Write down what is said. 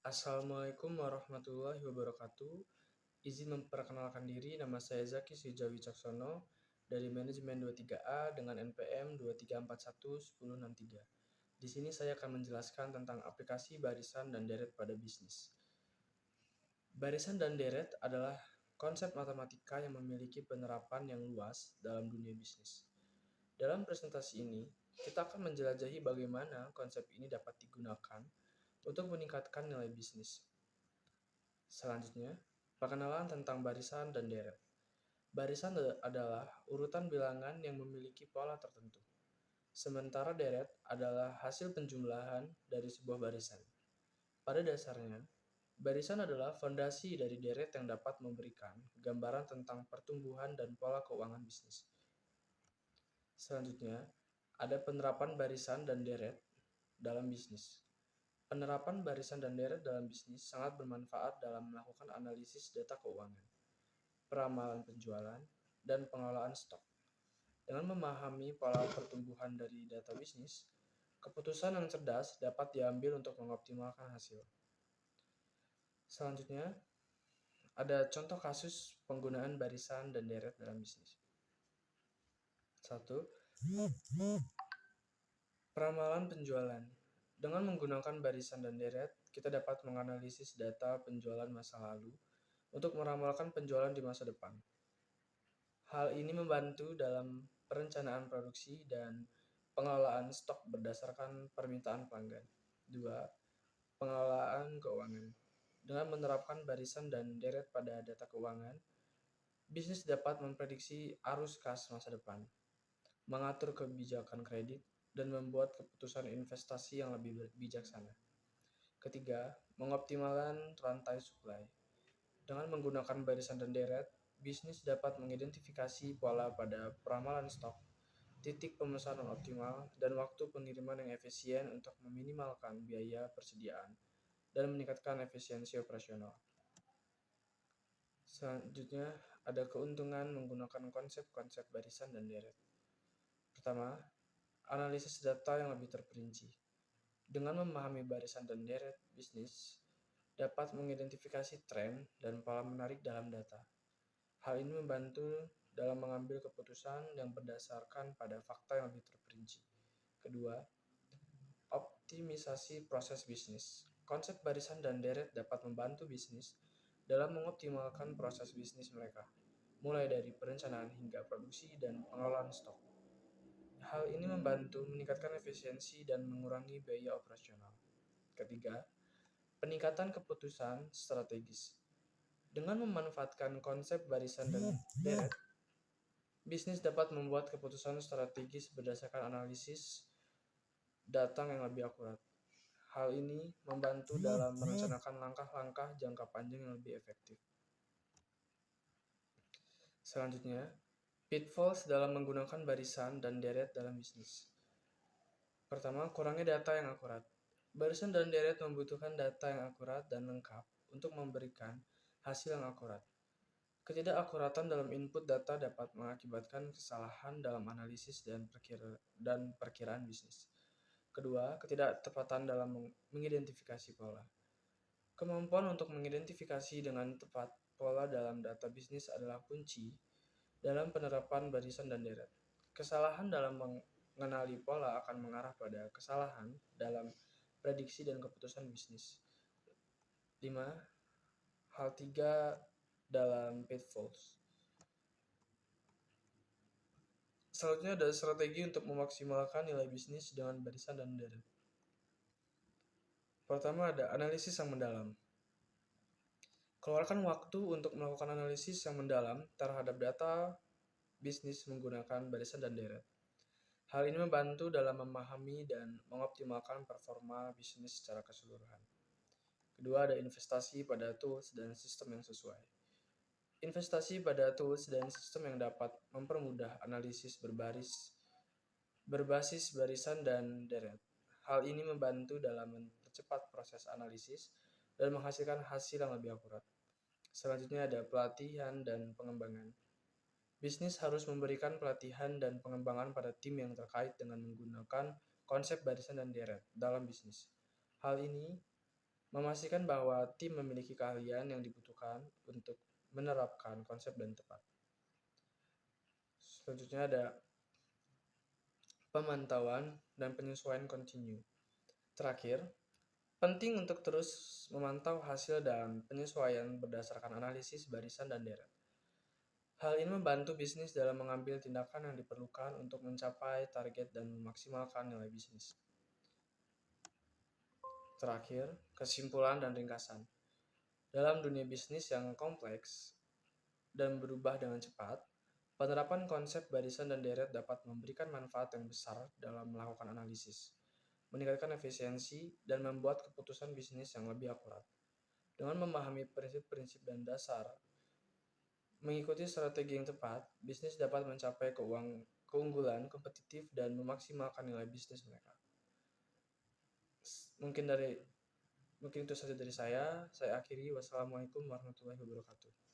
Assalamualaikum warahmatullahi wabarakatuh. Izin memperkenalkan diri, nama saya Zaki Suja Wicaksono dari Manajemen 23A dengan NPM 23411063. Di sini saya akan menjelaskan tentang aplikasi barisan dan deret pada bisnis. Barisan dan deret adalah konsep matematika yang memiliki penerapan yang luas dalam dunia bisnis. Dalam presentasi ini, kita akan menjelajahi bagaimana konsep ini dapat digunakan untuk meningkatkan nilai bisnis. Selanjutnya, perkenalan tentang barisan dan deret. Barisan adalah urutan bilangan yang memiliki pola tertentu. Sementara deret adalah hasil penjumlahan dari sebuah barisan. Pada dasarnya, barisan adalah fondasi dari deret yang dapat memberikan gambaran tentang pertumbuhan dan pola keuangan bisnis. Selanjutnya, ada penerapan barisan dan deret dalam bisnis. Penerapan barisan dan deret dalam bisnis sangat bermanfaat dalam melakukan analisis data keuangan, peramalan penjualan, dan pengelolaan stok. Dengan memahami pola pertumbuhan dari data bisnis, keputusan yang cerdas dapat diambil untuk mengoptimalkan hasil. Selanjutnya, ada contoh kasus penggunaan barisan dan deret dalam bisnis. 1. Peramalan penjualan. Dengan menggunakan barisan dan deret, kita dapat menganalisis data penjualan masa lalu untuk meramalkan penjualan di masa depan. Hal ini membantu dalam perencanaan produksi dan pengelolaan stok berdasarkan permintaan pelanggan. 2. Pengelolaan keuangan. Dengan menerapkan barisan dan deret pada data keuangan, bisnis dapat memprediksi arus kas masa depan, mengatur kebijakan kredit, dan membuat keputusan investasi yang lebih bijaksana. Ketiga, mengoptimalkan rantai supply. Dengan menggunakan barisan dan deret, bisnis dapat mengidentifikasi pola pada peramalan stok, titik pemesanan optimal, dan waktu pengiriman yang efisien untuk meminimalkan biaya persediaan dan meningkatkan efisiensi operasional. Selanjutnya, ada keuntungan menggunakan konsep-konsep barisan dan deret. Pertama, analisis data yang lebih terperinci. Dengan memahami barisan dan deret bisnis, dapat mengidentifikasi tren dan pola menarik dalam data. Hal ini membantu dalam mengambil keputusan yang berdasarkan pada fakta yang lebih terperinci. Kedua, optimisasi proses bisnis. Konsep barisan dan deret dapat membantu bisnis dalam mengoptimalkan proses bisnis mereka, mulai dari perencanaan hingga produksi dan pengelolaan stok. Hal ini membantu meningkatkan efisiensi dan mengurangi biaya operasional. Ketiga, peningkatan keputusan strategis. Dengan memanfaatkan konsep barisan dan deret, bisnis dapat membuat keputusan strategis berdasarkan analisis data yang lebih akurat. Hal ini membantu dalam merencanakan langkah-langkah jangka panjang yang lebih efektif. Selanjutnya, pitfalls dalam menggunakan barisan dan deret dalam bisnis. Pertama, kurangnya data yang akurat. Barisan dan deret membutuhkan data yang akurat dan lengkap untuk memberikan hasil yang akurat. Ketidakakuratan dalam input data dapat mengakibatkan kesalahan dalam analisis dan perkiraan bisnis. Kedua, ketidaktepatan dalam mengidentifikasi pola. Kemampuan untuk mengidentifikasi dengan tepat pola dalam data bisnis adalah kunci dalam penerapan barisan dan deret. Kesalahan dalam mengenali pola akan mengarah pada kesalahan dalam prediksi dan keputusan bisnis. 5. Hal 3 dalam pitfalls. Selanjutnya ada strategi untuk memaksimalkan nilai bisnis dengan barisan dan deret. Pertama ada analisis yang mendalam. Keluarkan waktu untuk melakukan analisis yang mendalam terhadap data bisnis menggunakan barisan dan deret. Hal ini membantu dalam memahami dan mengoptimalkan performa bisnis secara keseluruhan. Kedua, ada investasi pada tools dan sistem yang sesuai. Investasi pada tools dan sistem yang dapat mempermudah analisis berbasis barisan dan deret. Hal ini membantu dalam mempercepat proses analisis dan menghasilkan hasil yang lebih akurat. Selanjutnya ada pelatihan dan pengembangan. Bisnis harus memberikan pelatihan dan pengembangan pada tim yang terkait dengan menggunakan konsep barisan dan deret dalam bisnis. Hal ini Memastikan bahwa tim memiliki keahlian yang dibutuhkan untuk menerapkan konsep dan tepat. Selanjutnya ada pemantauan dan penyesuaian kontinu. Terakhir, penting untuk terus memantau hasil dan penyesuaian berdasarkan analisis barisan dan deret. Hal ini membantu bisnis dalam mengambil tindakan yang diperlukan untuk mencapai target dan memaksimalkan nilai bisnis. Terakhir, kesimpulan dan ringkasan. Dalam dunia bisnis yang kompleks dan berubah dengan cepat, penerapan konsep barisan dan deret dapat memberikan manfaat yang besar dalam melakukan analisis, meningkatkan efisiensi, dan membuat keputusan bisnis yang lebih akurat. Dengan memahami prinsip-prinsip dan dasar, mengikuti strategi yang tepat, bisnis dapat mencapai keunggulan kompetitif dan memaksimalkan nilai bisnis mereka. Mungkin itu saja dari saya. Saya akhiri. Wassalamualaikum warahmatullahi wabarakatuh.